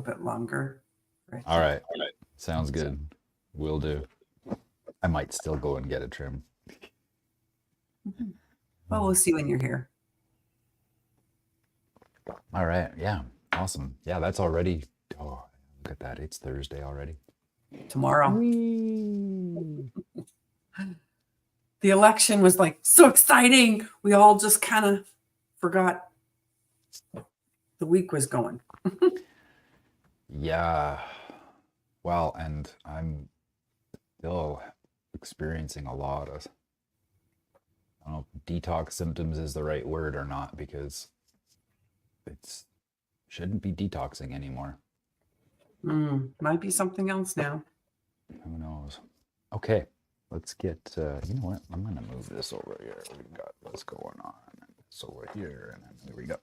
bit longer. Right. All right. Sounds good. Will do. I might still go and get a trim. Well, we'll see when you're here. All right. Yeah. Awesome. Yeah, that's already. Oh, look at that. It's Thursday already. Tomorrow. Whee! The election was like so exciting. We all just kind of forgot the week was going. Yeah. Well, and I'm still experiencing a lot of, I don't know if detox symptoms is the right word or not, because it's shouldn't be detoxing anymore. Might be something else now. Who knows? Okay, let's get, you know what? I'm going to move this over here. We've got this going on. And this over here, and then there we go.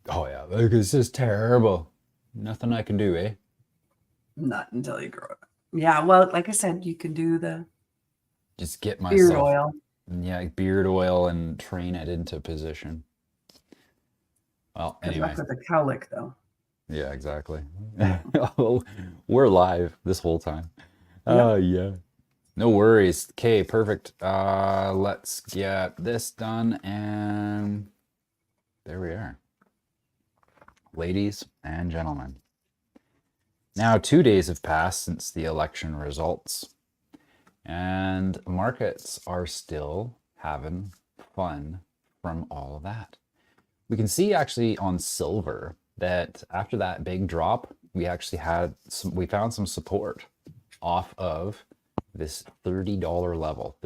Oh, yeah, this is terrible. Nothing I can do, eh? Not until you grow up. Yeah, well, like I said, you can do the Just get myself. beard oil. Yeah, beard oil and train it into position. Well, anyway. That's with the cowlick, though. Yeah, exactly. We're live this whole time. Yeah. No worries. Okay, perfect. Let's get this done, and there we are. Ladies and gentlemen. Now 2 days have passed since the election results, and markets are still having fun from all of that. We can see actually on silver that after that big drop, we actually found some support off of this $30 level,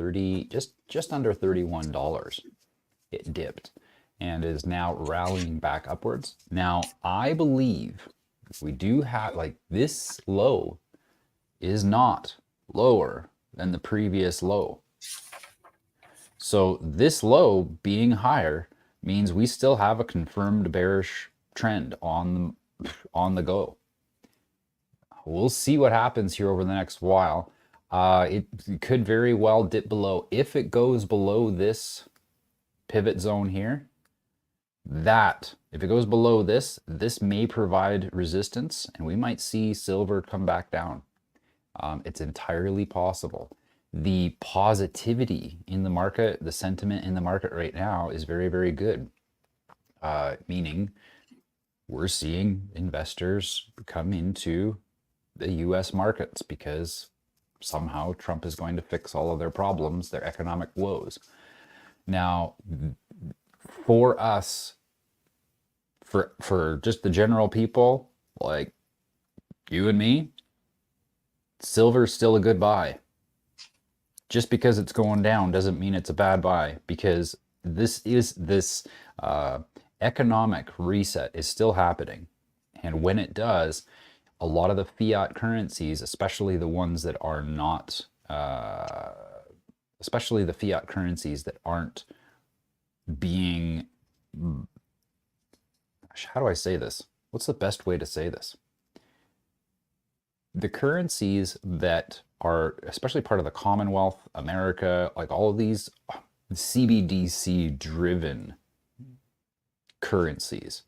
just under $31. It dipped and is now rallying back upwards. Now, I believe we do have, like, this low is not lower than the previous low. So this low being higher means we still have a confirmed bearish trend on the go. We'll see what happens here over the next while. It could very well dip below. If it goes below this pivot zone here, if it goes below this may provide resistance, and we might see silver come back down. It's entirely possible. The positivity in the market, the sentiment in the market right now is very, very good. Meaning we're seeing investors come into the US markets because somehow Trump is going to fix all of their problems, their economic woes. Now, for us, for just the general people like you and me, silver's still a good buy. Just because it's going down doesn't mean it's a bad buy, because this economic reset is still happening. And when it does, a lot of the fiat currencies, especially the ones that are not, especially the fiat currencies that aren't being, how do I say this? What's the best way to say this? The currencies that are especially part of the Commonwealth, America, like all of these CBDC driven currencies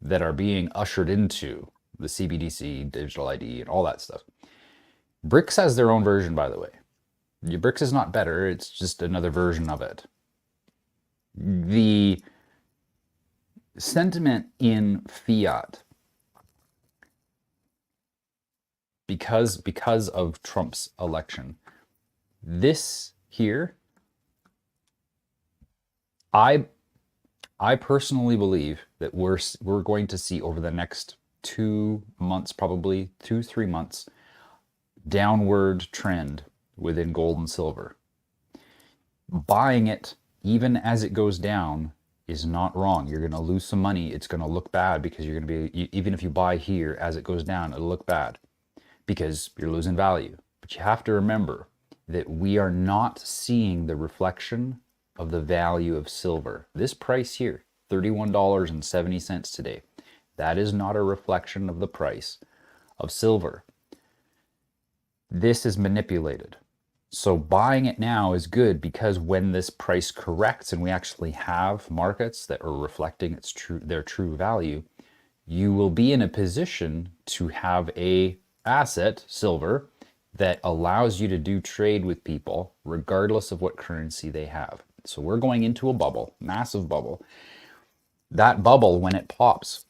that are being ushered into the CBDC, digital ID, and all that stuff. BRICS has their own version, by the way. BRICS is not better, it's just another version of it. The sentiment in fiat, because of Trump's election, this here, I personally believe that we're going to see over the next 2 months, probably 2-3 months, downward trend within gold and silver. Buying it even as it goes down is not wrong. You're going to lose some money. It's going to look bad because you're going to be, even if you buy here as it goes down, it'll look bad because you're losing value. But you have to remember that we are not seeing the reflection of the value of silver. This price here, $31.70 today, that is not a reflection of the price of silver. This is manipulated. So buying it now is good because when this price corrects and we actually have markets that are reflecting their true value, you will be in a position to have a asset, silver, that allows you to do trade with people regardless of what currency they have. So we're going into a bubble, massive bubble. That bubble, when it pops,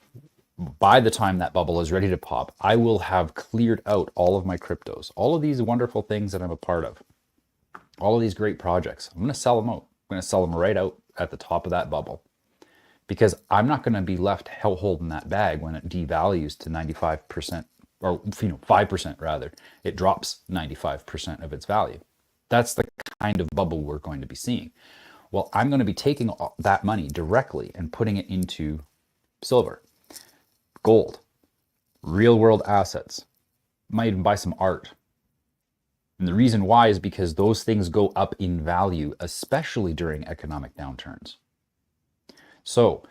by the time that bubble is ready to pop, I will have cleared out all of my cryptos, all of these wonderful things that I'm a part of, all of these great projects. I'm going to sell them out. I'm going to sell them right out at the top of that bubble because I'm not going to be left holding that bag when it devalues to 95%, or 5% rather. It drops 95% of its value. That's the kind of bubble we're going to be seeing. Well, I'm going to be taking that money directly and putting it into silver, gold, real world assets. Might even buy some art. And the reason why is because those things go up in value, especially during economic downturns. So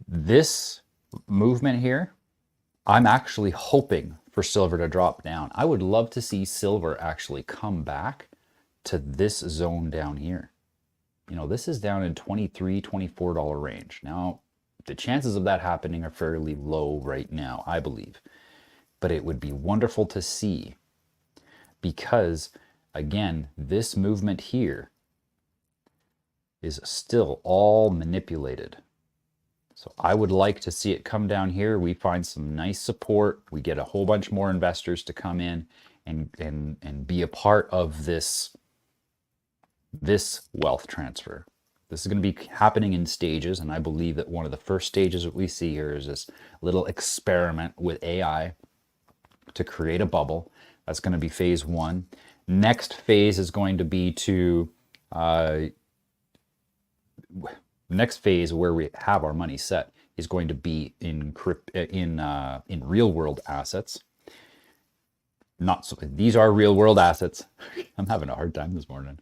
this movement here, I'm actually hoping for silver to drop down. I would love to see silver actually come back to this zone down here. This is down in $23, $24 range. Now, the chances of that happening are fairly low right now, I believe. But it would be wonderful to see because, again, this movement here is still all manipulated. So I would like to see it come down here. We find some nice support. We get a whole bunch more investors to come in and be a part of this wealth transfer. This is going to be happening in stages, and I believe that one of the first stages that we see here is this little experiment with AI to create a bubble. That's going to be phase one. Next phase is going to be next phase where we have our money set is going to be in real world assets. These are real world assets. I'm having a hard time this morning.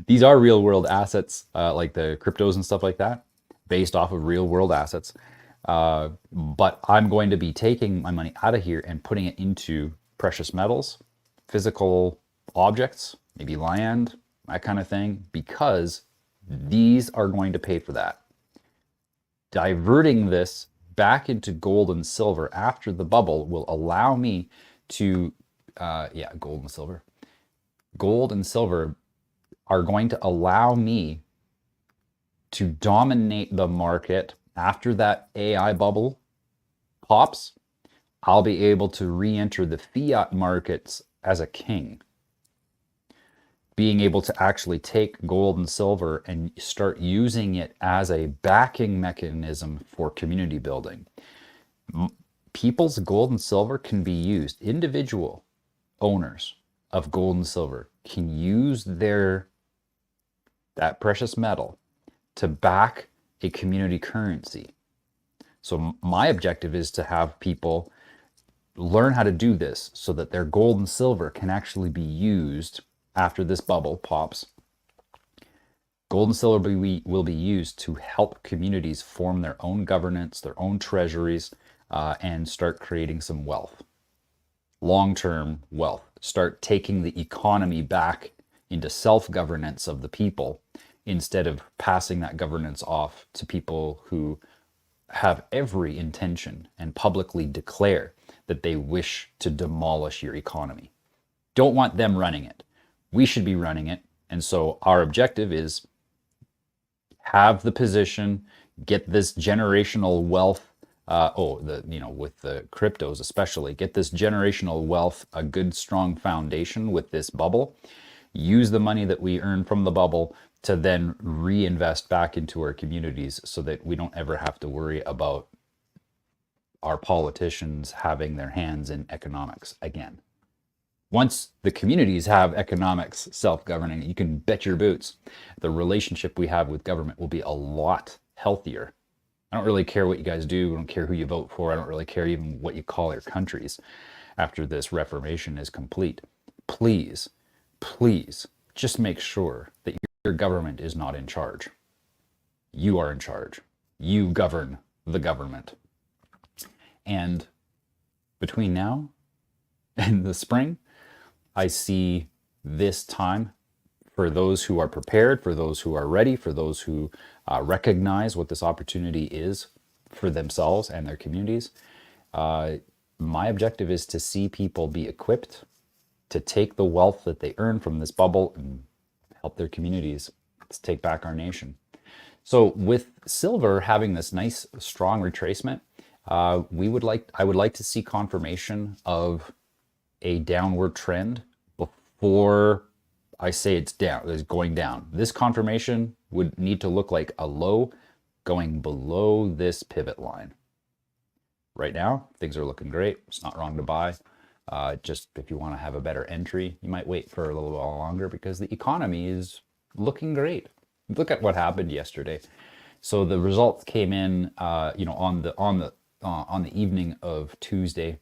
These are real world assets, like the cryptos and stuff like that, based off of real world assets. But I'm going to be taking my money out of here and putting it into precious metals, physical objects, maybe land, that kind of thing, because these are going to pay for that. Diverting this back into gold and silver after the bubble will allow me to gold and silver. Gold and silver are going to allow me to dominate the market after that AI bubble pops. I'll be able to re-enter the fiat markets as a king. Being able to actually take gold and silver and start using it as a backing mechanism for community building. People's gold and silver can be used. Individual owners of gold and silver can use that precious metal to back a community currency. So my objective is to have people learn how to do this so that their gold and silver can actually be used after this bubble pops. Gold and silver will be used to help communities form their own governance, their own treasuries, and start creating some wealth. Long-term wealth. Start taking the economy back into self-governance of the people instead of passing that governance off to people who have every intention and publicly declare that they wish to demolish your economy. Don't want them running it. We should be running it. And so our objective is have the position, get this generational wealth, with the cryptos especially, get this generational wealth, a good strong foundation with this bubble, use the money that we earn from the bubble to then reinvest back into our communities so that we don't ever have to worry about our politicians having their hands in economics again. Once the communities have economics self-governing, you can bet your boots the relationship we have with government will be a lot healthier. I don't really care what you guys do. I don't care who you vote for. I don't really care even what you call your countries after this reformation is complete. Please, please, just make sure that your government is not in charge. You are in charge. You govern the government. And between now and the spring, I see this time for those who are prepared, for those who are ready, for those who recognize what this opportunity is for themselves and their communities. My objective is to see people be equipped to take the wealth that they earn from this bubble and help their communities to take back our nation. So with silver having this nice strong retracement, I would like to see confirmation of a downward trend before I say it's going down. This confirmation would need to look like a low going below this pivot line. Right now, things are looking great. It's not wrong to buy. Just if you want to have a better entry, you might wait for a little while longer because the economy is looking great. Look at what happened yesterday. So the results came in, on the evening of Tuesday,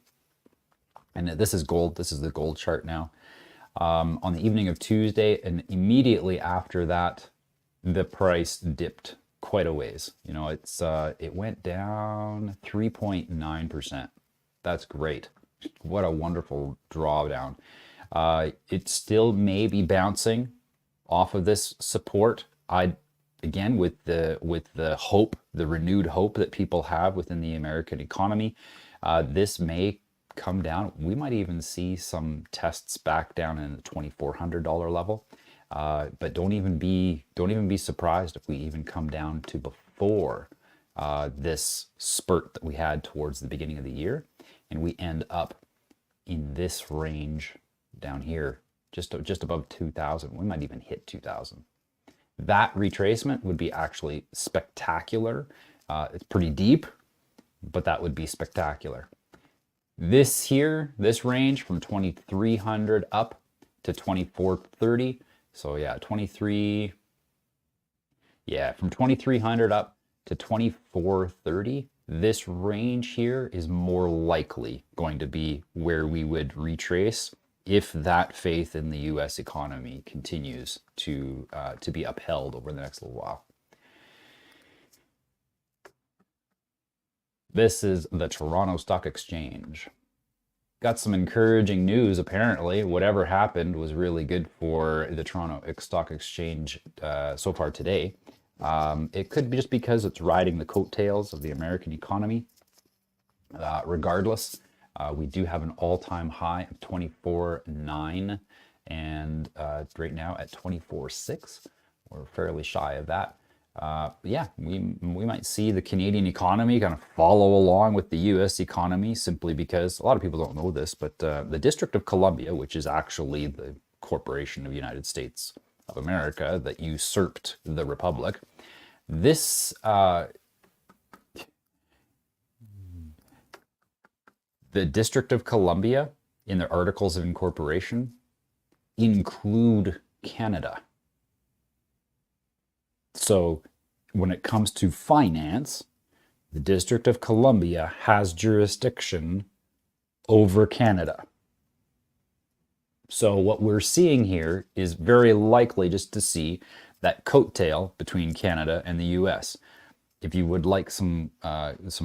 and this is gold. This is the gold chart now. On the evening of Tuesday, and immediately after that, the price dipped quite a ways. It went down 3.9%. That's great. What a wonderful drawdown. It still may be bouncing off of this support. Again, with the hope, the renewed hope that people have within the American economy, this may come down. We might even see some tests back down in the $2,400 level. But don't even be surprised if we even come down to before this spurt that we had towards the beginning of the year, and we end up in this range down here, just above 2,000. We might even hit 2,000. That retracement would be actually spectacular. It's pretty deep, but that would be spectacular. This range from 2,300 up to 2,430. So yeah, from 2,300 up to 2,430. This range here is more likely going to be where we would retrace if that faith in the U.S. economy continues to be upheld over the next little while. This is the Toronto Stock Exchange. Got some encouraging news, apparently. Whatever happened was really good for the Toronto Stock Exchange so far today. It could be just because it's riding the coattails of the American economy. Regardless, we do have an all-time high of 24.9, and right now at 24.6. We're fairly shy of that. Yeah, we might see the Canadian economy kind of follow along with the U.S. economy, simply because a lot of people don't know this, but the District of Columbia, which is actually the corporation of the United States of America that usurped the Republic, the District of Columbia in their Articles of Incorporation include Canada. So when it comes to finance, the District of Columbia has jurisdiction over Canada. So what we're seeing here is very likely just to see that coattail between Canada and the US. If you would like some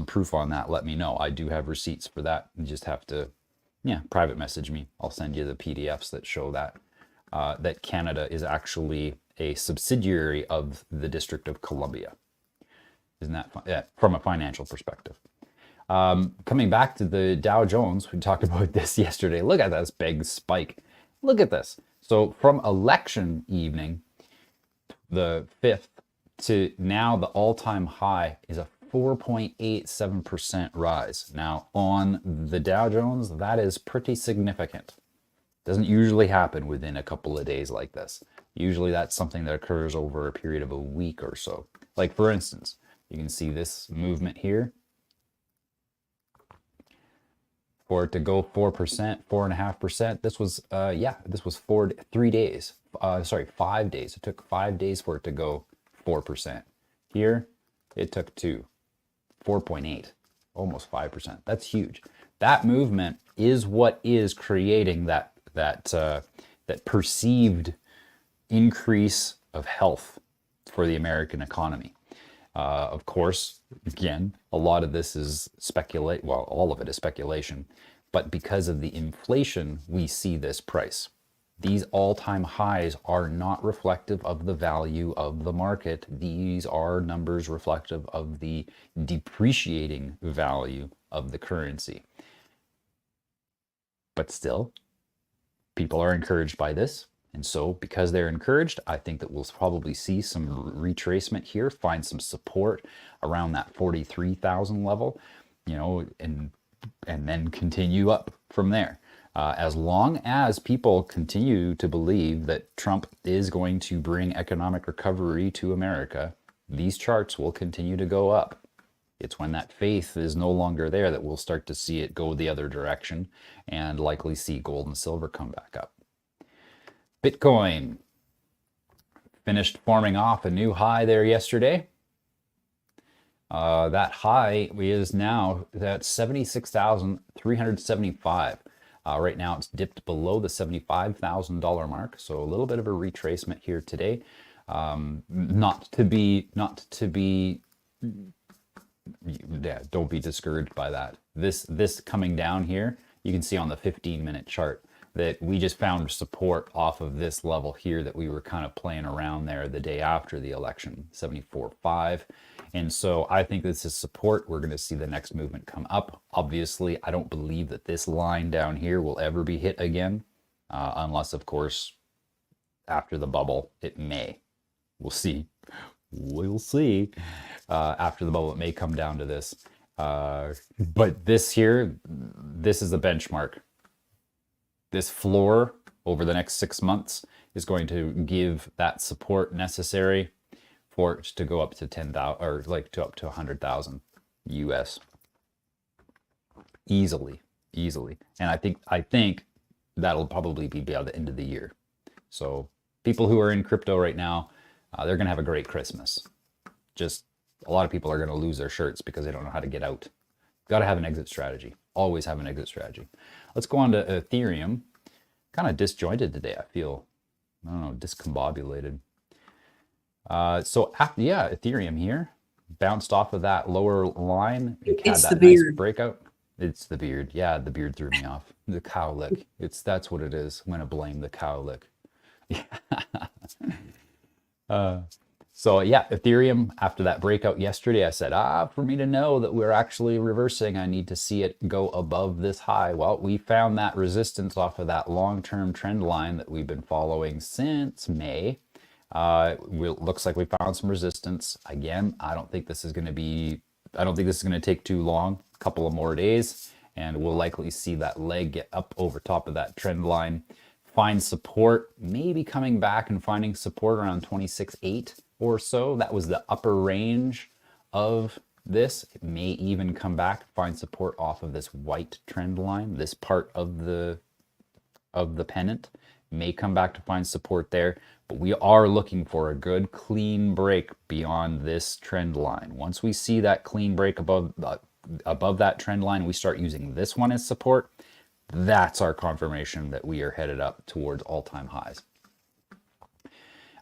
proof on that, let me know. I do have receipts for that. You just have to, private message me. I'll send you the PDFs that show that that Canada is actually a subsidiary of the District of Columbia. Isn't that fun? Yeah, from a financial perspective. Coming back to the Dow Jones, we talked about this yesterday. Look at this big spike. Look at this. So from election evening, the 5th, to now the all-time high is a 4.87% rise. Now on the Dow Jones, that is pretty significant. Doesn't usually happen within a couple of days like this. Usually that's something that occurs over a period of a week or so. Like for instance, you can see this movement here. For it to go 4%, 4.5%, this was, this was 5 days. It took 5 days for it to go 4%. Here, it took 4.8, almost 5%. That's huge. That movement is what is creating that perceived increase of health for the American economy. Of course, again, a lot of this is all of it is speculation, but because of the inflation, we see this price. These all-time highs are not reflective of the value of the market. These are numbers reflective of the depreciating value of the currency. But still, people are encouraged by this. And so because they're encouraged, I think that we'll probably see some retracement here, find some support around that 43,000 level, you know, and then continue up from there. As long as people continue to believe that Trump is going to bring economic recovery to America, these charts will continue to go up. It's when that faith is no longer there that we'll start to see it go the other direction and likely see gold and silver come back up. Bitcoin finished forming off a new high there yesterday. That high is now at 76,375. Right now it's dipped below the $75,000 mark, so a little bit of a retracement here today. Not to be, yeah, don't be discouraged by that. This coming down here, you can see on the 15-minute chart that we just found support off of this level here that we were kind of playing around there the day after the election, 74.5. And so I think this is support. We're going to see the next movement come up. Obviously, I don't believe that this line down here will ever be hit again, unless, of course, after the bubble, it may. We'll see. We'll see. After the bubble, it may come down to this. But this here, this is the benchmark. This floor over the next 6 months is going to give that support necessary for it to go up to 10,000 or like to up to 100,000 US easily. And I think that'll probably be by the end of the year. So people who are in crypto right now, they're going to have a great Christmas. Just a lot of people are going to lose their shirts because they don't know how to get out. Got to have an exit strategy. Always have an exit strategy. Let's go on to Ethereum. Kind of disjointed today, I feel. I don't know, discombobulated. So after, yeah, Ethereum here bounced off of that lower line. It had that nice breakout. It's the beard. Yeah, the beard threw me off. The cow lick. That's what it is. I'm gonna blame the cow lick. So yeah, Ethereum, after that breakout yesterday, I said, for me to know that we're actually reversing, I need to see it go above this high. Well, we found that resistance off of that long-term trend line that we've been following since May. Looks like we found some resistance. Again, I don't think this is going to take too long, a couple of more days, and we'll likely see that leg get up over top of that trend line, find support, maybe coming back and finding support around 26.8 or so. That was the upper range of this. It may even come back, find support off of this white trend line. This part of the pennant may come back to find support there, but we are looking for a good clean break beyond this trend line. Once we see that clean break above that trend line, we start using this one as support. That's our confirmation that we are headed up towards all-time highs.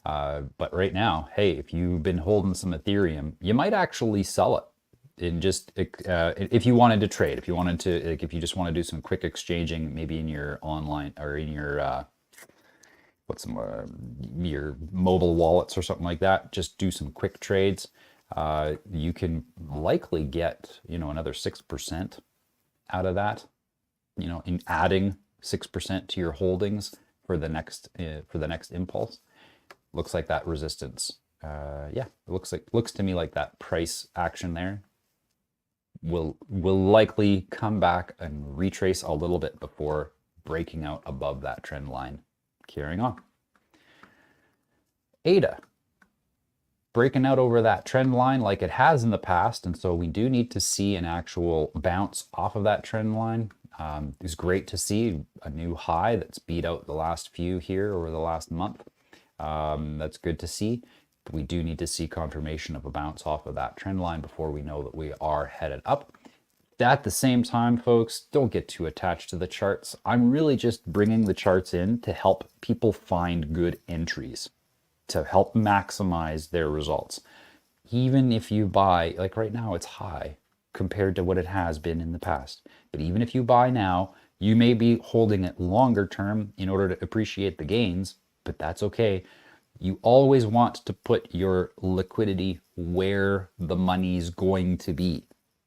But right now, hey, if you've been holding some Ethereum, you might actually sell it. And just if you wanted to trade, if you just want to do some quick exchanging, maybe in your online or in your your mobile wallets or something like that, just do some quick trades. You can likely get another 6% out of that. In adding 6% to your holdings for the next impulse. Looks like that resistance. Yeah, it looks to me like that price action there will likely come back and retrace a little bit before breaking out above that trend line. Carrying on. ADA breaking out over that trend line like it has in the past, and so we do need to see an actual bounce off of that trend line. It's great to see a new high that's beat out the last few here over the last month. That's good to see. But we do need to see confirmation of a bounce off of that trend line before we know that we are headed up. At the same time, folks, don't get too attached to the charts. I'm really just bringing the charts in to help people find good entries, to help maximize their results. Even if you buy, like right now, it's high compared to what it has been in the past. But even if you buy now, You may be holding it longer term in order to appreciate the gains, but that's okay. You always want to put your liquidity where the money's going to be.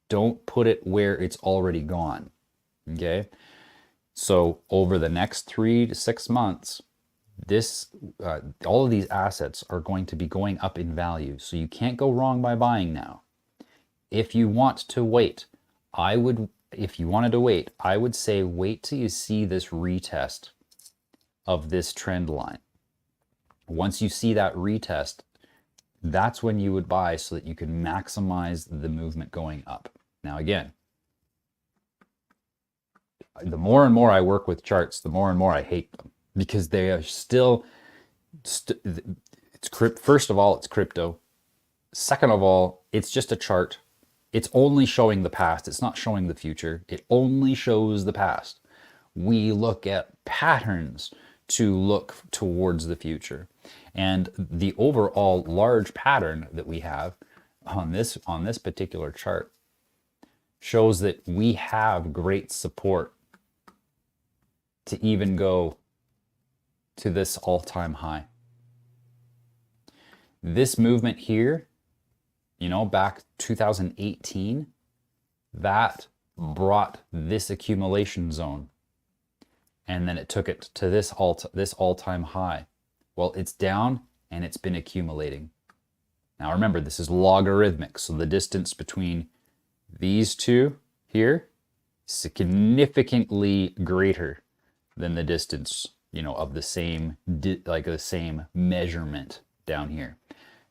Don't put it where it's already gone. Okay? So over the next 3 to 6 months, all of these assets are going to be going up in value. So you can't go wrong by buying now. If you want to wait, if you wanted to wait, I would say wait till you see this retest of this trend line. Once you see that retest, that's when you would buy so that you can maximize the movement going up. Now again, the more and more I work with charts, the more and more I hate them because they are still, first of all, it's crypto. Second of all, it's just a chart. It's only showing the past. It's not showing the future. It only shows the past. We look at patterns to look towards the future. And the overall large pattern that we have on this particular chart shows that we have great support to even go to this all-time high. This movement here, back 2018, that brought this accumulation zone. And then it took it to this all-time high. Well, it's down and it's been accumulating. Now remember, this is logarithmic, so the distance between these two here is significantly greater than the distance, of the same measurement down here.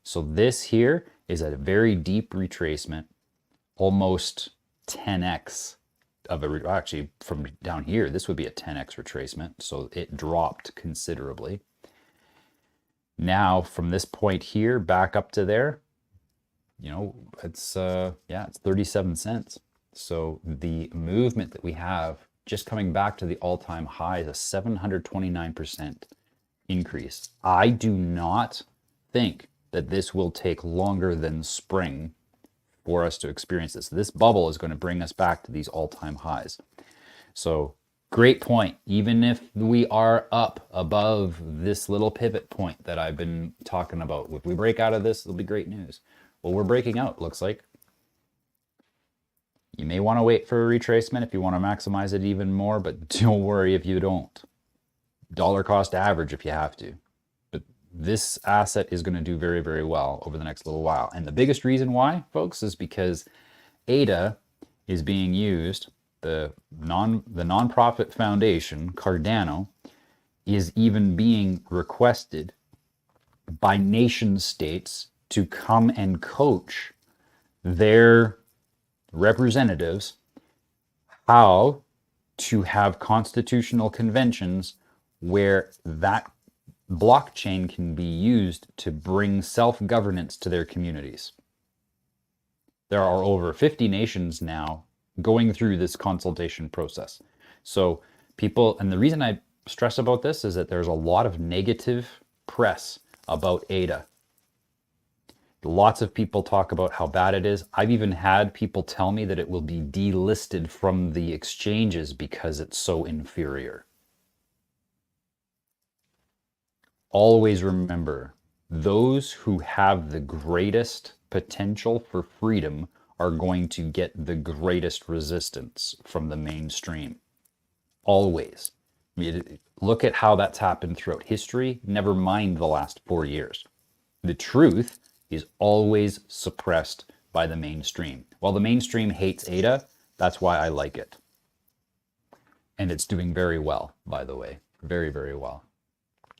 So this here is a very deep retracement, almost 10x actually from down here, this would be a 10x retracement. So it dropped considerably. Now from this point here back up to there, it's 37 cents. So the movement that we have just coming back to the all-time high is a 729% increase. I do not think that this will take longer than spring for us to experience this. This bubble is going to bring us back to these all-time highs. So great point. Even if we are up above this little pivot point that I've been talking about, if we break out of this, it'll be great news. Well, we're breaking out, looks like. You may want to wait for a retracement if you want to maximize it even more, but don't worry if you don't. Dollar cost average if you have to. But this asset is going to do very, very well over the next little while. And the biggest reason why, folks, is because ADA is being used. The nonprofit foundation, Cardano, is even being requested by nation states to come and coach their representatives how to have constitutional conventions where that blockchain can be used to bring self-governance to their communities. There are over 50 nations now going through this consultation process. So people, and the reason I stress about this is that there's a lot of negative press about ADA. Lots of people talk about how bad it is. I've even had people tell me that it will be delisted from the exchanges because it's so inferior. Always remember, those who have the greatest potential for freedom are going to get the greatest resistance from the mainstream. Always. Look at how that's happened throughout history, never mind the last 4 years. The truth is always suppressed by the mainstream. While the mainstream hates ADA, that's why I like it. And it's doing very well, by the way. Very, very well.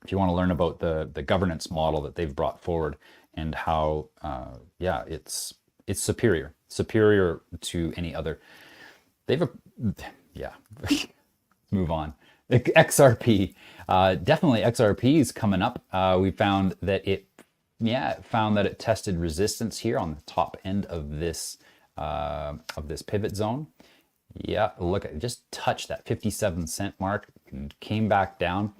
If you want to learn about the governance model that they've brought forward and how, it's superior to any other. Move on. XRP, definitely XRP is coming up. We found that it tested resistance here on the top end of this pivot zone. Yeah, look, it just touched that 57 cent mark and came back down.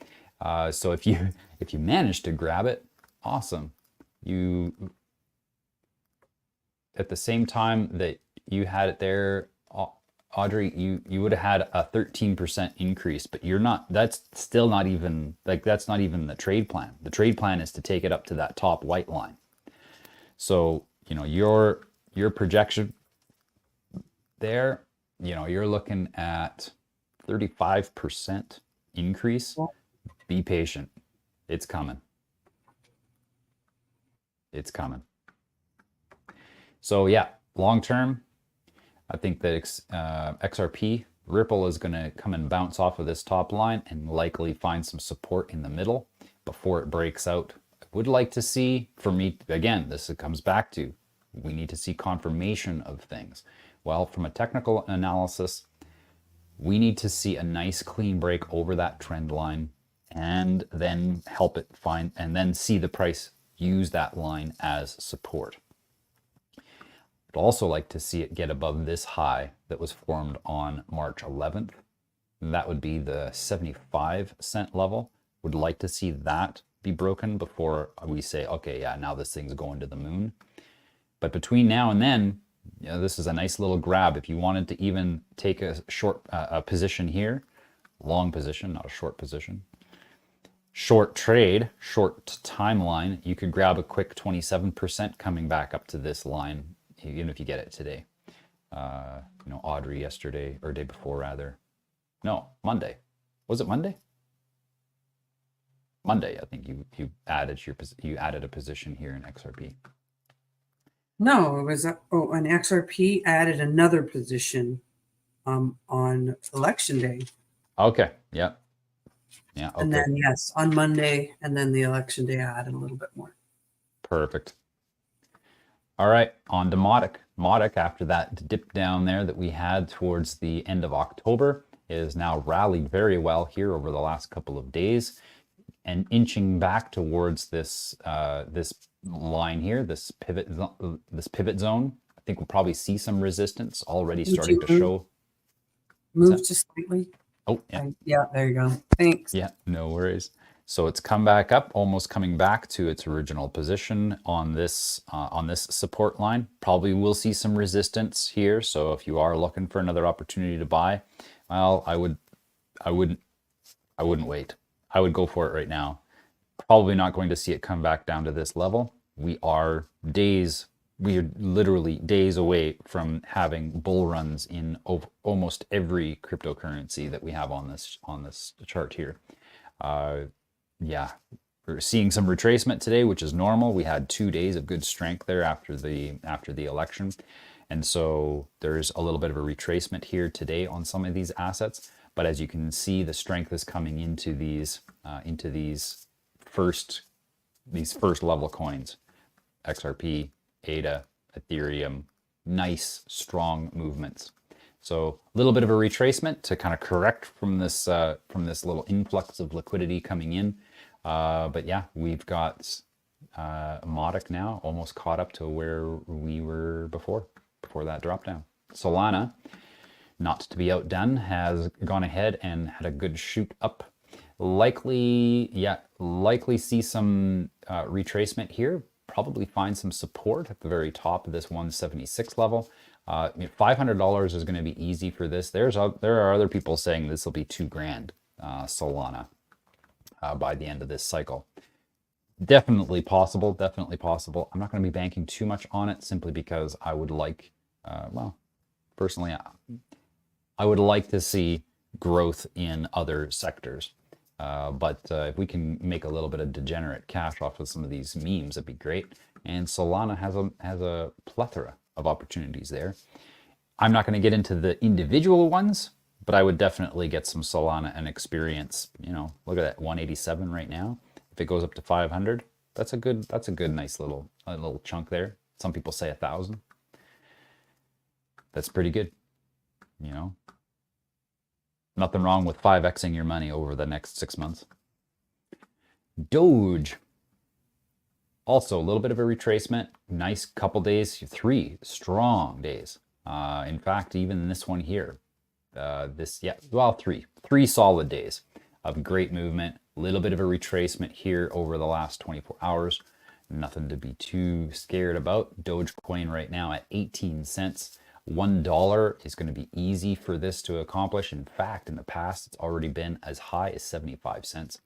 So if you managed to grab it, awesome. At the same time that you had it there Audrey, you would have had a 13% increase, but you're not, that's still not even, like, that's not even the trade plan. The trade plan is to take it up to that top white line. So, you know, your projection there, you know, you're looking at 35% increase. Be patient. It's coming. It's coming. So yeah, long term, I think that XRP Ripple is going to come and bounce off of this top line and likely find some support in the middle before it breaks out. I would like to see, for me, again, this comes back to, we need to see confirmation of things. Well, from a technical analysis, we need to see a nice clean break over that trend line and then help it find, and then see the price use that line as support. I'd also like to see it get above this high that was formed on March 11th. And that would be the 75-cent level. Would like to see that be broken before we say, okay, yeah, now this thing's going to the moon. But between now and then, you know, this is a nice little grab. If you wanted to even take a short position here, long position, not a short position, short trade, short timeline, you could grab a quick 27% coming back up to this line, even if you get it today. You know, Audrey yesterday, or day before rather. No, Monday. Was it Monday? Monday, I think you added a position here in XRP. No, it was an XRP added another position on election day. Okay, yeah. Yeah, okay. And then yes, on Monday, and then the election day I added a little bit more. Perfect. All right, on to Modic. Modic, after that dip down there that we had towards the end of October, is now rallied very well here over the last couple of days and inching back towards this this line here, this pivot zone. I think we'll probably see some resistance already starting to show. Move just slightly. Oh, yeah. Yeah, there you go. Thanks. Yeah, no worries. So it's come back up, almost coming back to its original position on this support line. Probably will see some resistance here. So if you are looking for another opportunity to buy, well, I wouldn't wait. I would go for it right now. Probably not going to see it come back down to this level. We are literally days away from having bull runs in almost every cryptocurrency that we have on this chart here. Yeah, we're seeing some retracement today, which is normal. We had 2 days of good strength there after the election, and so there's a little bit of a retracement here today on some of these assets. But as you can see, the strength is coming into these first level coins, XRP, ADA, Ethereum, nice strong movements. So a little bit of a retracement to kind of correct from this little influx of liquidity coming in. But yeah, we've got Modic now almost caught up to where we were before that drop down. Solana, not to be outdone, has gone ahead and had a good shoot up. Likely see some retracement here. Probably find some support at the very top of this 176 level. $500 is going to be easy for this. There are other people saying this will be $2,000 Solana by the end of this cycle. Definitely possible. Definitely possible. I'm not going to be banking too much on it simply because I would like, well, personally, I would like to see growth in other sectors. But if we can make a little bit of degenerate cash off of some of these memes, that'd be great. And Solana has a plethora of opportunities there. I'm not going to get into the individual ones, but I would definitely get some Solana and experience. You know, look at that 187 right now. If it goes up to 500, that's a good nice little chunk there. Some people say 1,000. That's pretty good. You know, nothing wrong with 5xing your money over the next 6 months. Doge. Also, a little bit of a retracement. Nice couple days, 3 strong days. In fact, even this one here, three solid days of great movement. A little bit of a retracement here over the last 24 hours. Nothing to be too scared about. Dogecoin right now at 18 cents. $1 is going to be easy for this to accomplish. In fact, in the past, it's already been as high as 75 cents.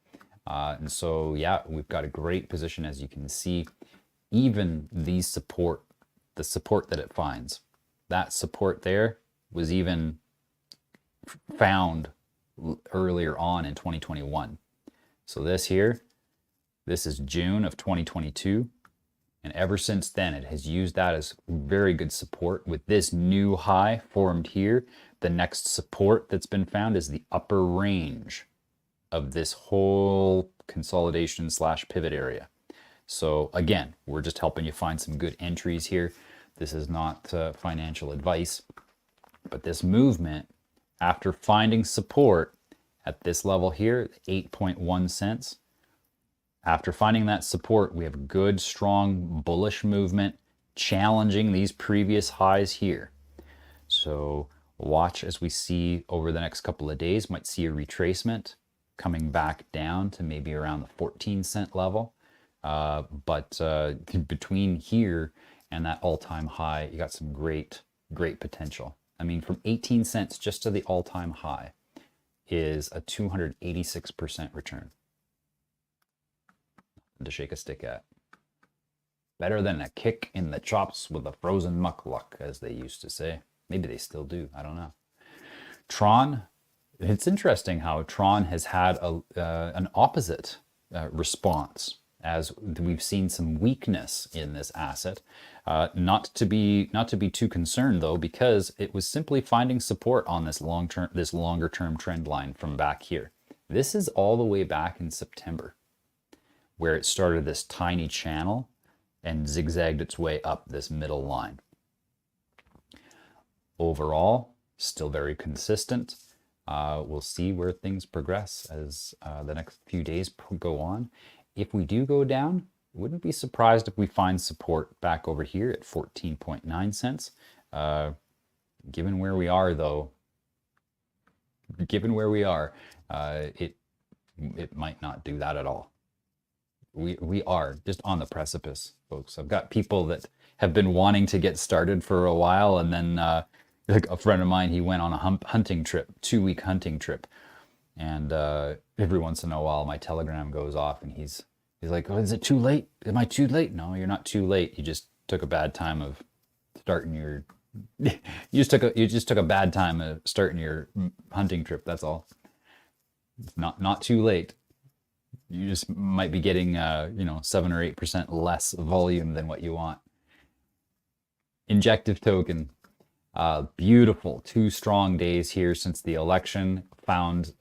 And so, yeah, we've got a great position, as you can see. Even the support that it finds, that support there was even found earlier on in 2021. So this here, this is June of 2022. And ever since then, it has used that as very good support. With this new high formed here, the next support that's been found is the upper range of this whole consolidation / pivot area. So again, we're just helping you find some good entries here. This is not financial advice, but this movement, after finding support at this level here, 8.1 cents, after finding that support, we have good, strong, bullish movement challenging these previous highs here. So watch as we see over the next couple of days, might see a retracement coming back down to maybe around the 14-cent level. But between here and that all-time high, you got some great potential. I mean, from 18 cents just to the all-time high is a 286% return. To shake a stick at. Better than a kick in the chops with a frozen muckluck, as they used to say. Maybe they still do. I don't know. Tron. It's interesting how Tron has had an opposite response, as we've seen some weakness in this asset. Not to be too concerned though, because it was simply finding support on this longer term trend line from back here. This is all the way back in September, where it started this tiny channel and zigzagged its way up this middle line. Overall, still very consistent. We'll see where things progress as the next few days go on. If we do go down, wouldn't be surprised if we find support back over here at 14.9 cents. Given where we are though, it might not do that at all. We are just on the precipice, folks. I've got people that have been wanting to get started for a while, and then like a friend of mine, he went on a hunting trip, 2-week hunting trip, and every once in a while my Telegram goes off, and he's like, "Oh, is it too late? Am I too late?" No, you're not too late. You just took a bad time of starting your. you just took a bad time of starting your hunting trip. That's all. It's not too late. You just might be getting 7 or 8% less volume than what you want. Injective token, beautiful 2 strong days here since the election. Found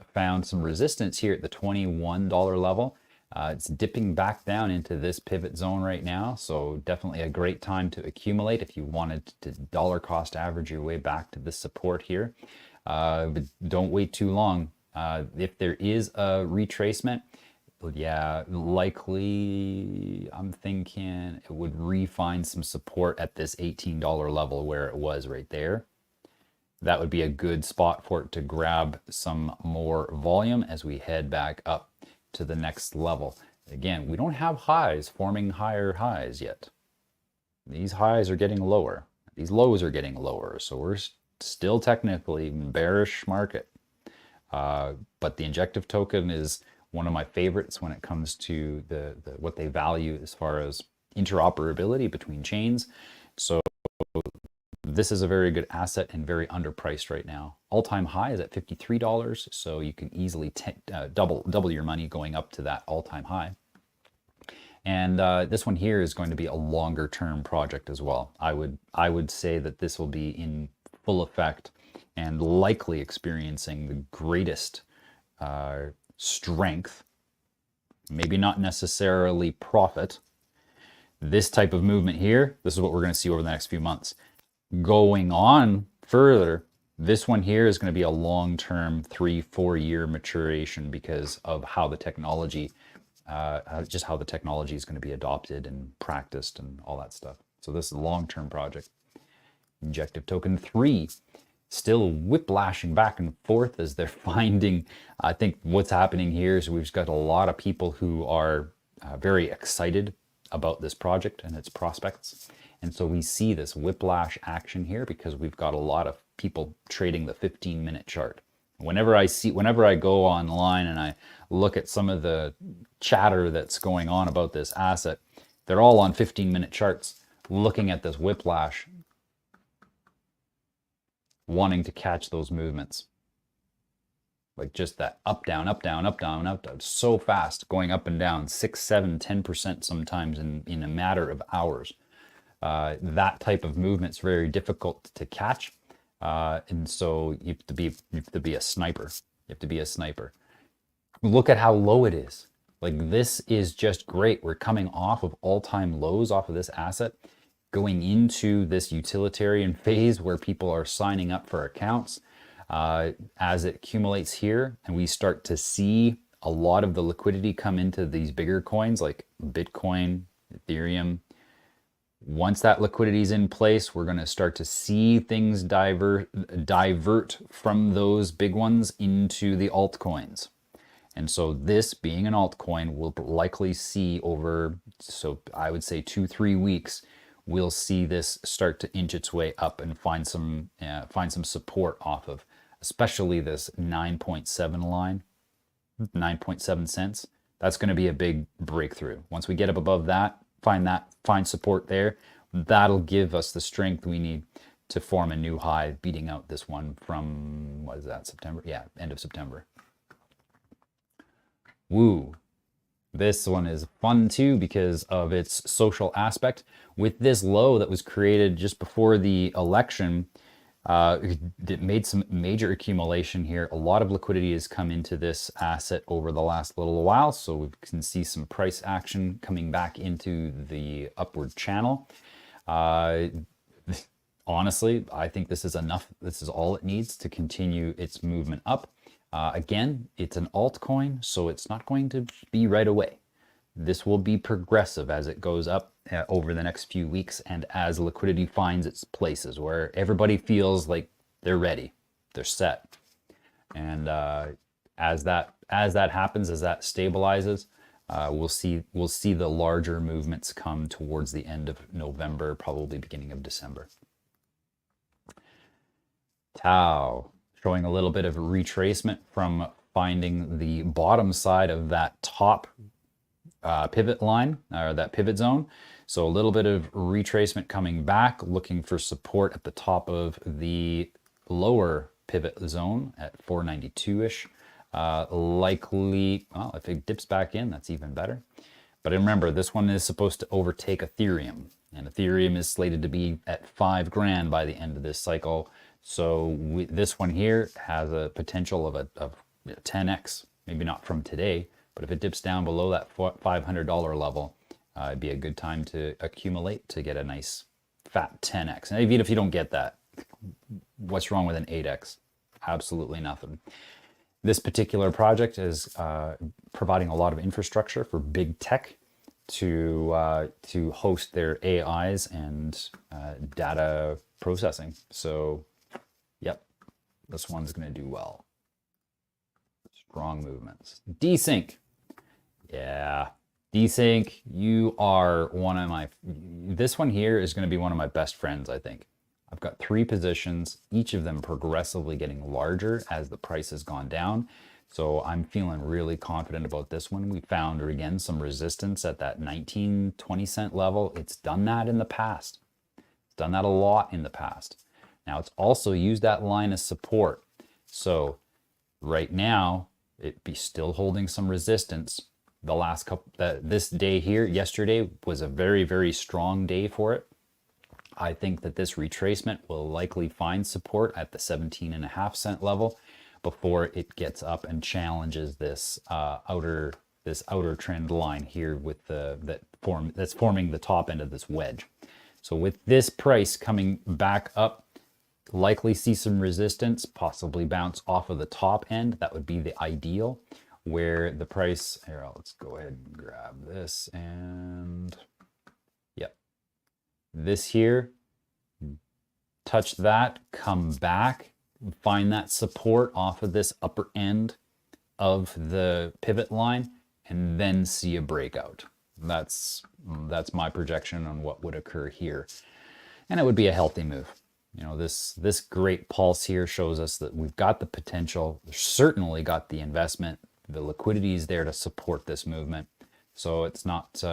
some resistance here at the $21 level. It's dipping back down into this pivot zone right now, so definitely a great time to accumulate if you wanted to dollar cost average your way back to this support here. But don't wait too long. If there is a retracement, yeah, likely I'm thinking it would refine some support at this $18 level where it was right there. That would be a good spot for it to grab some more volume as we head back up to the next level. Again, we don't have highs forming higher highs yet. These highs are getting lower. These lows are getting lower. So we're still technically bearish market. But the injective token is one of my favorites when it comes to the what they value as far as interoperability between chains. So this is a very good asset and very underpriced right now. All-time high is at $53, so you can easily double your money going up to that all-time high. And this one here is going to be a longer-term project as well. I would say that this will be in full effect and likely experiencing the greatest strength, maybe not necessarily profit. This type of movement here, this is what we're going to see over the next few months. Going on further, this one here is going to be a long-term 3-4 year maturation because of how the technology, just how the technology is going to be adopted and practiced and all that stuff. So this is a long-term project. Injective token 3. Still whiplashing back and forth as they're finding. I think what's happening here is we've got a lot of people who are very excited about this project and its prospects, And so we see this whiplash action here because we've got a lot of people trading the 15-minute chart. Whenever I go online and I look at some of the chatter that's going on about this asset, they're all on 15-minute charts looking at this whiplash, wanting to catch those movements. Like just that up, down, up, down, up, down, up, down, so fast, going up and down 6, 7, 10% sometimes in a matter of hours. That type of movement's very difficult to catch. And so you have to be a sniper. You have to be a sniper. Look at how low it is. Like this is just great. We're coming off of all-time lows off of this asset, going into this utilitarian phase where people are signing up for accounts. As it accumulates here and we start to see a lot of the liquidity come into these bigger coins like Bitcoin, Ethereum. Once that liquidity is in place, we're going to start to see things divert from those big ones into the altcoins. And so this being an altcoin, we'll likely see over, so I would say 2-3 weeks, we'll see this start to inch its way up and find some support off of, especially this 9.7 line, 9.7 cents. That's going to be a big breakthrough. Once we get up above that, find support there, that'll give us the strength we need to form a new high, beating out this one from, what is that, September? Yeah, end of September. Woo. This one is fun too because of its social aspect. With this low that was created just before the election, it made some major accumulation here. A lot of liquidity has come into this asset over the last little while, so we can see some price action coming back into the upward channel. Honestly, I think this is enough. This is all it needs to continue its movement up. Again, it's an altcoin, so it's not going to be right away. This will be progressive as it goes up over the next few weeks and as liquidity finds its places where everybody feels like they're ready, they're set. And as that happens, as that stabilizes, we'll see the larger movements come towards the end of November, probably beginning of December. Tau, showing a little bit of a retracement from finding the bottom side of that top pivot line, or that pivot zone. So a little bit of retracement coming back, looking for support at the top of the lower pivot zone at 492-ish. Likely, well, if it dips back in, that's even better. But remember, this one is supposed to overtake Ethereum, and Ethereum is slated to be at 5 grand by the end of this cycle. So this one here has a potential of 10x, maybe not from today, but if it dips down below that $500 level, it'd be a good time to accumulate to get a nice fat 10x. And even if you don't get that, what's wrong with an 8x? Absolutely nothing. This particular project is providing a lot of infrastructure for big tech to host their AIs and data processing. So, yep, this one's going to do well. Strong movements. Desync. Yeah, Desync, you are one of my, this one here is going to be one of my best friends, I think. I've got 3 positions, each of them progressively getting larger as the price has gone down. So I'm feeling really confident about this one. We found, again, some resistance at that 19-20 cent level. It's done that in the past. It's done that a lot in the past. Now it's also used that line as support. So right now, it'd be still holding some resistance. The last couple, this day here, yesterday was a very, very strong day for it. I think that this retracement will likely find support at the 17.5 cent level before it gets up and challenges this outer trend line here with that's forming the top end of this wedge. So with this price coming back up, likely see some resistance, possibly bounce off of the top end. That would be the ideal. Where the price, here, let's go ahead and grab this, and yep, this here, touch that, come back, find that support off of this upper end of the pivot line, and then see a breakout. That's my projection on what would occur here. And it would be a healthy move. You know, this great pulse here shows us that we've got the potential, certainly got the investment, the liquidity is there to support this movement. So it's not,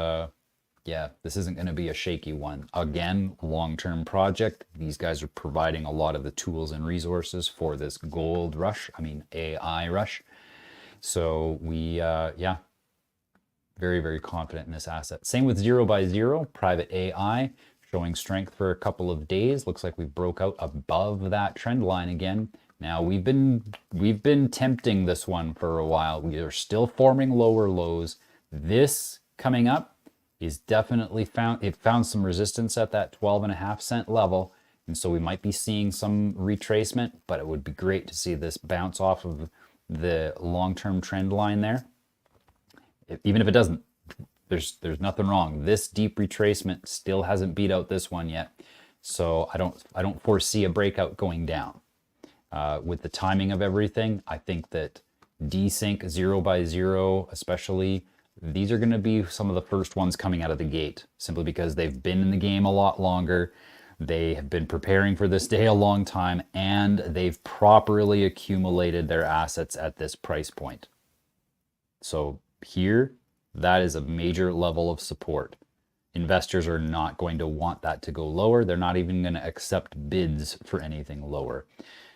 yeah, this isn't going to be a shaky one. Again, long-term project. These guys are providing a lot of the tools and resources for this gold rush. I mean, AI rush. So we, yeah, very, very confident in this asset. Same with 0x0, private AI, showing strength for a couple of days. Looks like we broke out above that trend line again. Now we've been tempting this one for a while. We are still forming lower lows. This coming up is definitely found some resistance at that 12.5 cent level. And so we might be seeing some retracement, but it would be great to see this bounce off of the long-term trend line there. Even if it doesn't, there's nothing wrong. This deep retracement still hasn't beat out this one yet. So I don't foresee a breakout going down. With the timing of everything, I think that desync 0x0 especially, these are going to be some of the first ones coming out of the gate, simply because they've been in the game a lot longer. They have been preparing for this day a long time, and they've properly accumulated their assets at this price point. So here, that is a major level of support. Investors are not going to want that to go lower. They're not even going to accept bids for anything lower,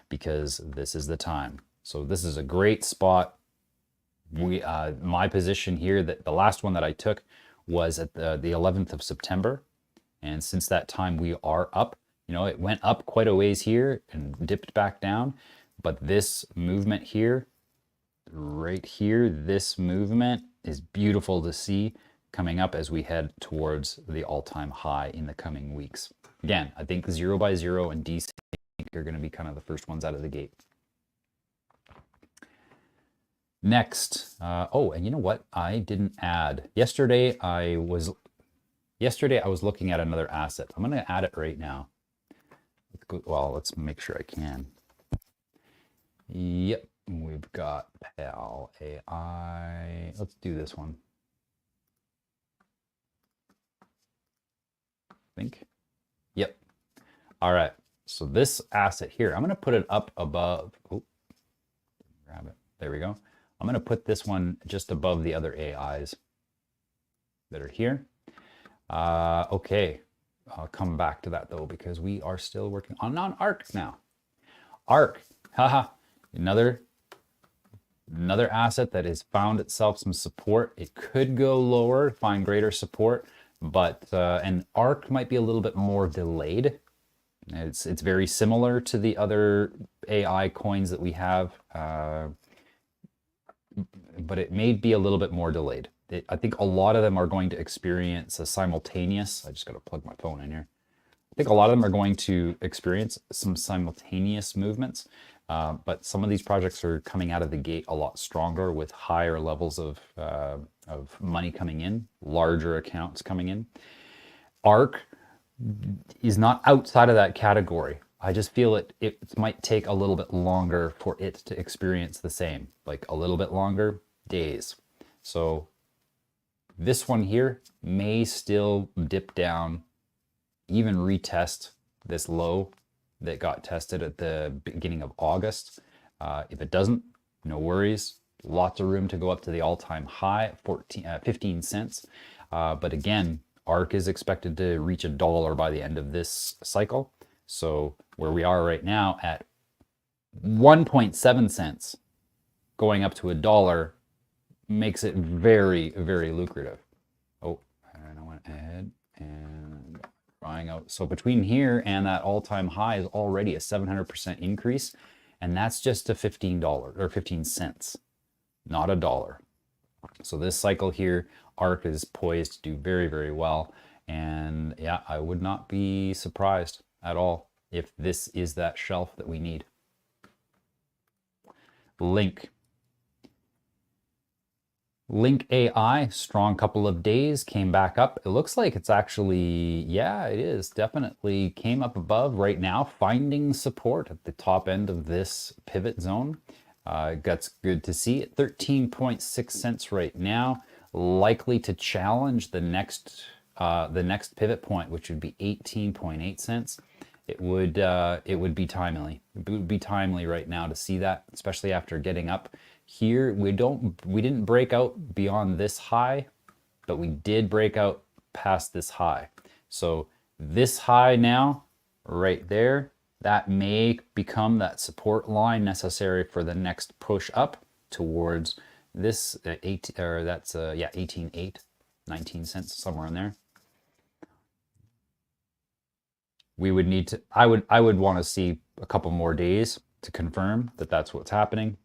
because this is the time. So this is a great spot. My position here, that the last one that I took was at the 11th of September. And since that time, we are up. You know, it went up quite a ways here and dipped back down. But this movement here, right here, this movement is beautiful to see coming up as we head towards the all-time high in the coming weeks. Again, I think 0x0 and desync are going to be kind of the first ones out of the gate. Next, oh, and you know what? I didn't add. Yesterday I was looking at another asset. I'm going to add it right now. Well, let's make sure I can. Yep, we've got PAL AI. Let's do this one. Think. Yep. All right. So this asset here, I'm going to put it up above. Oh, grab it. There we go. I'm going to put this one just above the other AIs that are here. Okay. I'll come back to that though, because we are still working on ARK now. ARK, haha, another asset that has found itself some support. It could go lower, find greater support, but and ARK might be a little bit more delayed. It's very similar to the other AI coins that we have, but it may be a little bit more delayed. I think a lot of them are going to experience a simultaneous, I just got to plug my phone in here. I think a lot of them are going to experience some simultaneous movements, but some of these projects are coming out of the gate a lot stronger with higher levels of money coming in, larger accounts coming in. ARK is not outside of that category. I just feel it might take a little bit longer for it to experience the same, like a little bit longer, days. So this one here may still dip down, even retest this low that got tested at the beginning of August. If it doesn't, no worries. Lots of room to go up to the all-time high, 15 cents. But again, ARK is expected to reach $1 by the end of this cycle. So where we are right now at 1.7 cents, going up to $1 makes it very, very lucrative. Oh, and I went ahead and buying out. So between here and that all-time high is already a 700% increase. And that's just to $15 or 15 cents, not $1. So this cycle here, ARK is poised to do very, very well. And yeah, I would not be surprised at all if this is that shelf that we need. Link AI, strong couple of days, came back up. It looks like it's actually, yeah, it is definitely came up above right now, finding support at the top end of this pivot zone. That's good to see. At 13.6 cents right now. likely to challenge the next pivot point, which would be 18.8 cents. It would be timely. It would be timely right now to see that, especially after getting up here. We didn't break out beyond this high, but we did break out past this high. So this high now, right there, that may become that support line necessary for the next push up towards this 18.8, 19 cents, somewhere in there. We would need to, I would want to see a couple more days to confirm that that's what's happening.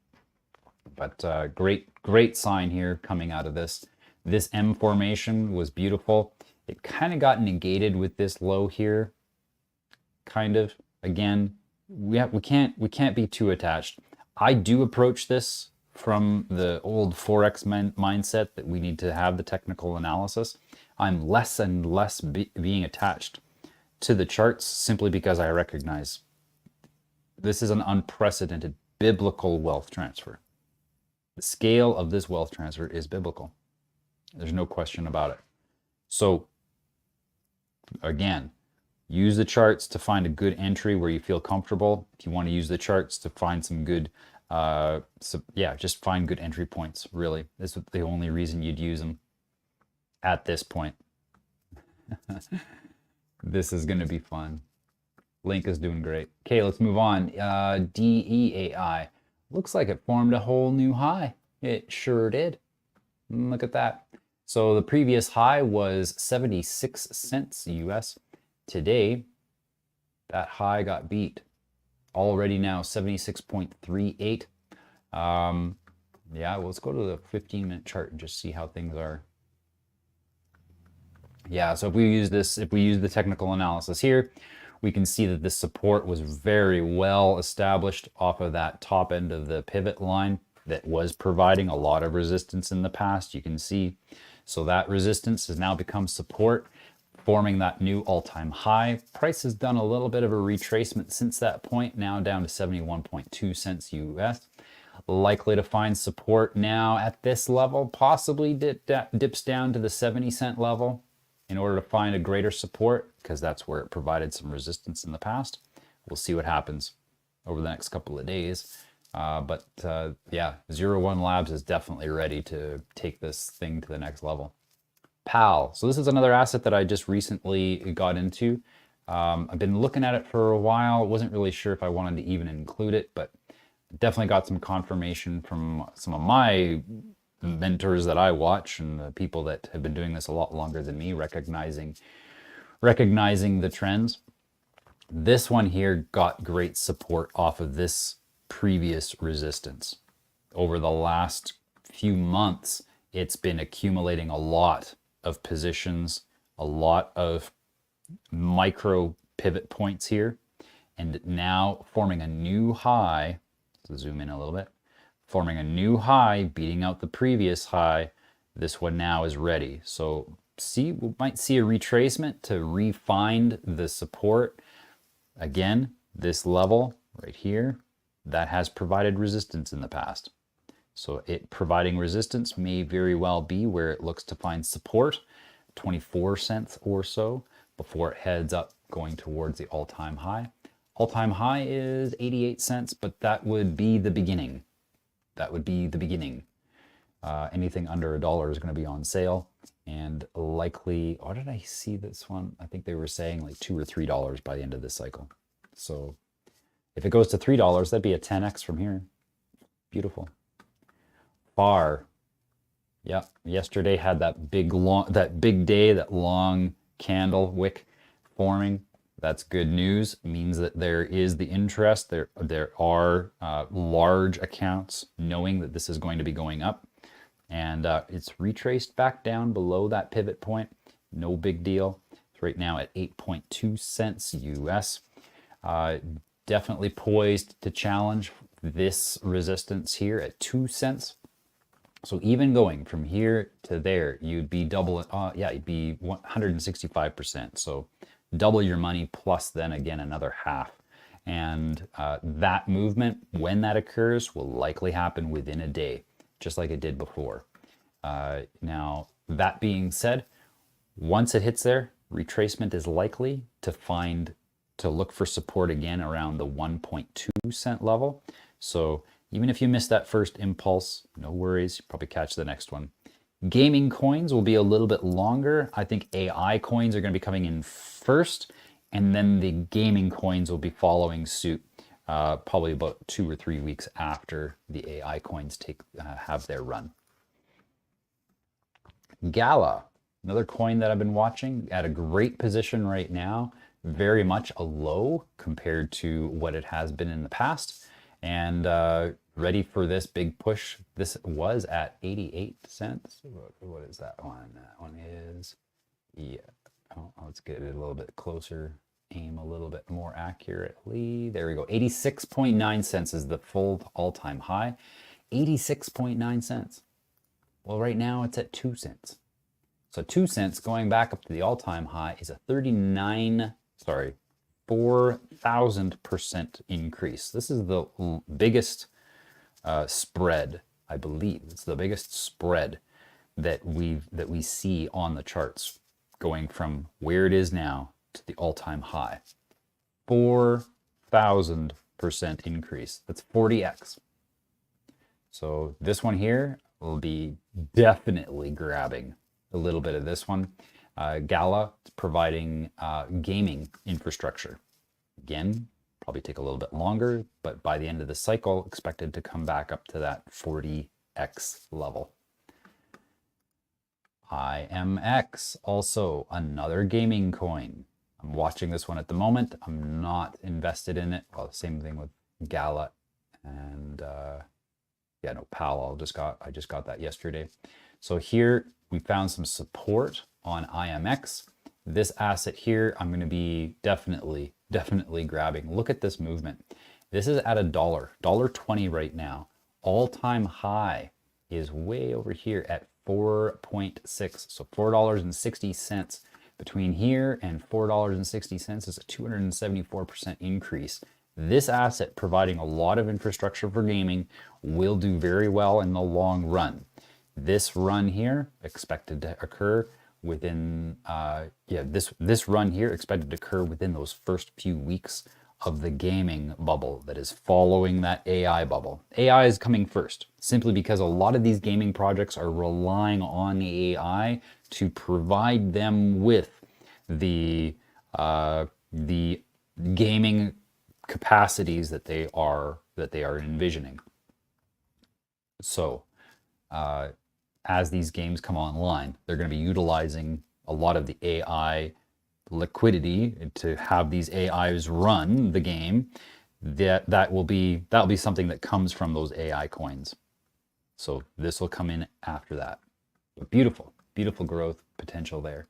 But great sign here coming out of this. This M formation was beautiful. It kind of got negated with this low here. Kind of. Again, we can't be too attached. I do approach this from the old Forex mindset that we need to have the technical analysis. I'm less and less being attached to the charts simply because I recognize this is an unprecedented biblical wealth transfer. The scale of this wealth transfer is biblical. There's no question about it. So again, use the charts to find a good entry where you feel comfortable. If you want to use the charts to find some good, just find good entry points, really. This is the only reason you'd use them at this point. This is going to be fun. Link is doing great. Okay, let's move on. DEAI. Looks like it formed a whole new high. It sure did. Look at that. So the previous high was 76 cents US. Today, that high got beat. Already now 76.38. Yeah, well, let's go to the 15-minute chart and just see how things are. Yeah, so if we use the technical analysis here, we can see that this support was very well established off of that top end of the pivot line that was providing a lot of resistance in the past. You can see, so that resistance has now become support, forming that new all-time high. Price has done a little bit of a retracement since that point, now down to 71.2 cents US. Likely to find support now at this level, possibly dips down to the 70-cent level in order to find a greater support, because that's where it provided some resistance in the past. We'll see what happens over the next couple of days. Yeah, 01 Labs is definitely ready to take this thing to the next level. PAL. So this is another asset that I just recently got into. I've been looking at it for a while. Wasn't really sure if I wanted to even include it, but definitely got some confirmation from some of my mentors that I watch and the people that have been doing this a lot longer than me, recognizing the trends. This one here got great support off of this previous resistance. Over the last few months, it's been accumulating a lot of positions, a lot of micro pivot points here, and now forming a new high. So zoom in a little bit. Forming a new high, beating out the previous high. This one now is ready. So we might see a retracement to refine the support. Again, this level right here, that has provided resistance in the past. So it providing resistance may very well be where it looks to find support, 24 cents or so, before it heads up going towards the all-time high. All-time high is 88 cents, but that would be the beginning. That would be the beginning. Anything under $1 is going to be on sale, and likely, what did I see this one? I think they were saying like $2 or $3 by the end of this cycle. So if it goes to $3, that'd be a 10x from here. Beautiful. FAR. Yeah, yesterday had that big day, that long candle wick forming. That's good news. It means that there is the interest. There are large accounts knowing that this is going to be going up, and it's retraced back down below that pivot point. No big deal. It's right now at 8.2 cents US. Definitely poised to challenge this resistance here at 2 cents. So even going from here to there, you'd be you'd be 165%. So double your money plus then again another half. And that movement, when that occurs, will likely happen within a day, just like it did before. Now, that being said, once it hits there, retracement is likely to look for support again around the 1.2 cent level. So even if you miss that first impulse, no worries, you probably catch the next one. Gaming coins will be a little bit longer. I think AI coins are going to be coming in first, and then the gaming coins will be following suit, probably about 2 or 3 weeks after the AI coins have their run. Gala, another coin that I've been watching, at a great position right now, very much a low compared to what it has been in the past, and ready for this big push. This was at 88 cents. What is that one? That one is, yeah, let's get it a little bit closer, aim a little bit more accurately. There we go. 86.9 cents is the full all-time high. 86.9 cents. Well, right now it's at 2 cents. So 2 cents going back up to the all-time high is a 4,000% increase. This is the biggest spread, I believe. It's the biggest spread that we see on the charts, going from where it is now to the all-time high. 4,000% increase. That's 40x. So this one here will be definitely grabbing a little bit of this one. Gala is providing gaming infrastructure. Again, probably take a little bit longer, but by the end of the cycle, expected to come back up to that 40x level. IMX, also another gaming coin. I'm watching this one at the moment. I'm not invested in it. Well, same thing with Gala and yeah, no, PAL. I just got that yesterday. So here we found some support on IMX. This asset here, I'm going to be definitely grabbing. Look at this movement. This is at $1.20 right now. All-time high is way over here at 4.6. So $4.60 between here and $4.60 is a 274% increase. This asset, providing a lot of infrastructure for gaming, will do very well in the long run. This run here expected to occur within this run here expected to occur within those first few weeks of the gaming bubble that is following that AI bubble. AI is coming first, simply because a lot of these gaming projects are relying on the AI to provide them with the gaming capacities that they are envisioning. So as these games come online, they're going to be utilizing a lot of the AI liquidity to have these AIs run the game. That will be something that comes from those AI coins. So this will come in after that. But beautiful growth potential there.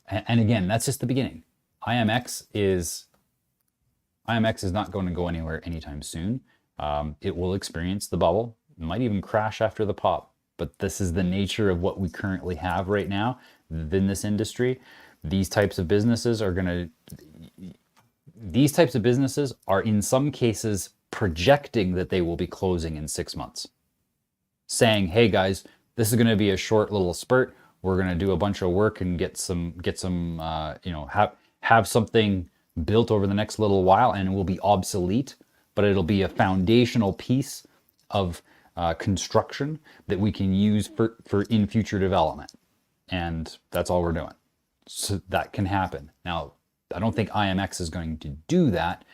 And again, that's just the beginning. IMX is not going to go anywhere anytime soon. It will experience the bubble. It might even crash after the pop. But this is the nature of what we currently have right now in this industry. These types of businesses are in some cases projecting that they will be closing in 6 months. Saying, hey guys, this is going to be a short little spurt. We're going to do a bunch of work and get some have something built over the next little while, and it will be obsolete, but it'll be a foundational piece of construction that we can use for in future development. And that's all we're doing. So that can happen. Now, I don't think IMX is going to do that,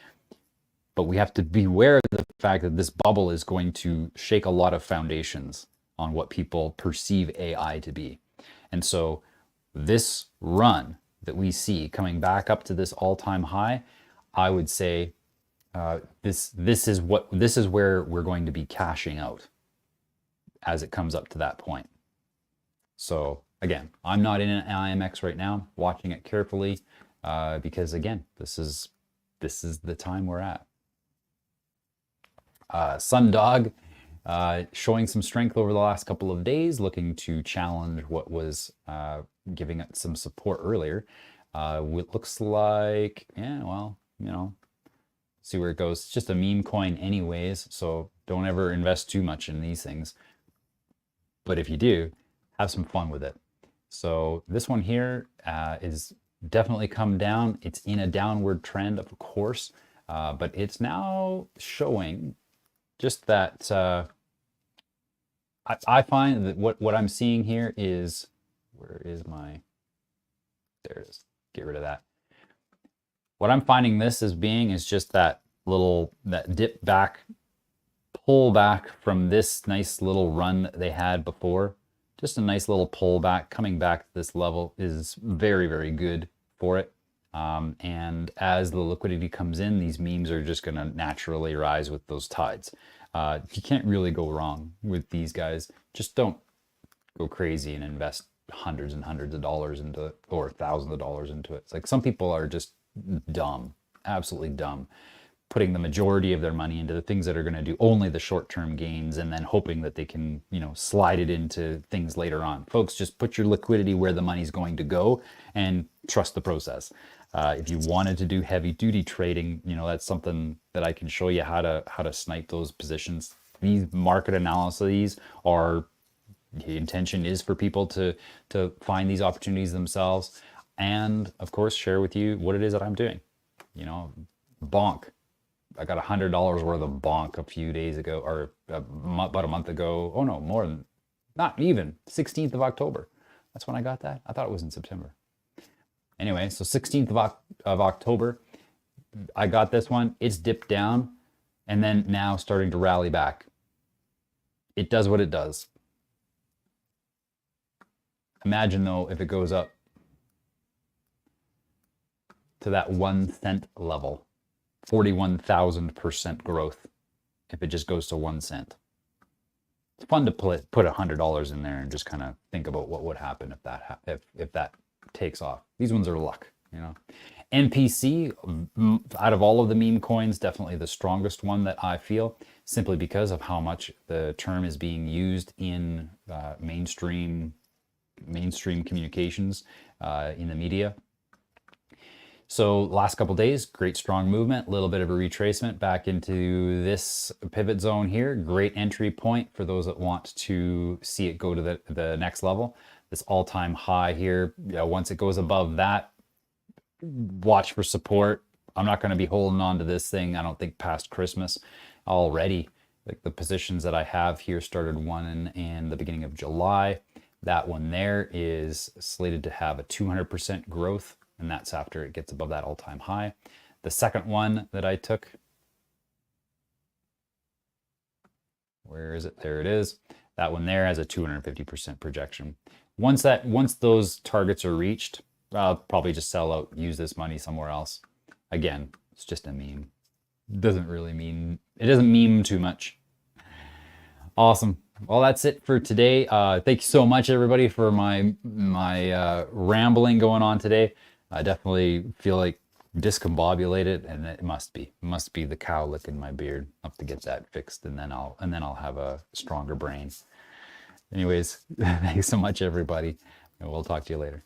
but we have to beware of the fact that this bubble is going to shake a lot of foundations on what people perceive AI to be. And so this run that we see coming back up to this all-time high, I would say this is where we're going to be cashing out as it comes up to that point. So again, I'm not in an IMX right now, watching it carefully because again, this is the time we're at. Sundog showing some strength over the last couple of days, looking to challenge what was giving it some support earlier. It looks like, yeah, well, see where it goes. It's just a meme coin anyways, so don't ever invest too much in these things. But if you do, have some fun with it. So this one here is definitely come down. It's in a downward trend, of course, but it's now showing just that I find that what I'm seeing here is, where is my, there it is, get rid of that. What I'm finding this as being is just that dip back, pull back from this nice little run that they had before. Just a nice little pullback. Coming back to this level is very, very good for it. And as the liquidity comes in, these memes are just going to naturally rise with those tides. You can't really go wrong with these guys. Just don't go crazy and invest hundreds and hundreds of dollars into it, or thousands of dollars into it. It's like some people are just dumb, absolutely dumb, putting the majority of their money into the things that are going to do only the short-term gains and then hoping that they can, you know, slide it into things later on. Folks, just put your liquidity where the money's going to go and trust the process. If you wanted to do heavy-duty trading, you know, that's something that I can show you how to snipe those positions. These market analyses are, the intention is for people to find these opportunities themselves, and of course share with you what it is that I'm doing. You know, bonk. I got $100 worth of bonk a few days ago, or about a month ago. Oh no, more than, not even, 16th of October. That's when I got that. I thought it was in September. Anyway, so 16th of October, I got this one. It's dipped down and then now starting to rally back. It does what it does. Imagine though, if it goes up to that 1 cent level, 41,000% growth if it just goes to 1 cent. It's fun to put $100 in there and just kind of think about what would happen if that takes off. These ones are luck, you know. NPC, out of all of the meme coins, definitely the strongest one that I feel, simply because of how much the term is being used in mainstream communications in the media. So last couple days, great strong movement, a little bit of a retracement back into this pivot zone here. Great entry point for those that want to see it go to the next level. This all-time high here, once it goes above that, watch for support. I'm not going to be holding on to this thing, I don't think, past Christmas already. Like the positions that I have here started one in the beginning of July. That one there is slated to have a 200% growth, and that's after it gets above that all-time high. The second one that I took, where is it? There it is. That one there has a 250% projection. Once those targets are reached, I'll probably just sell out, use this money somewhere else. Again, it's just a meme. It doesn't meme too much. Awesome. Well, that's it for today. Thank you so much, everybody, for my rambling going on today. I definitely feel like discombobulated, and it must be the cow licking my beard. I'll have to get that fixed, and then I'll have a stronger brain. Anyways, thanks so much, everybody, and we'll talk to you later.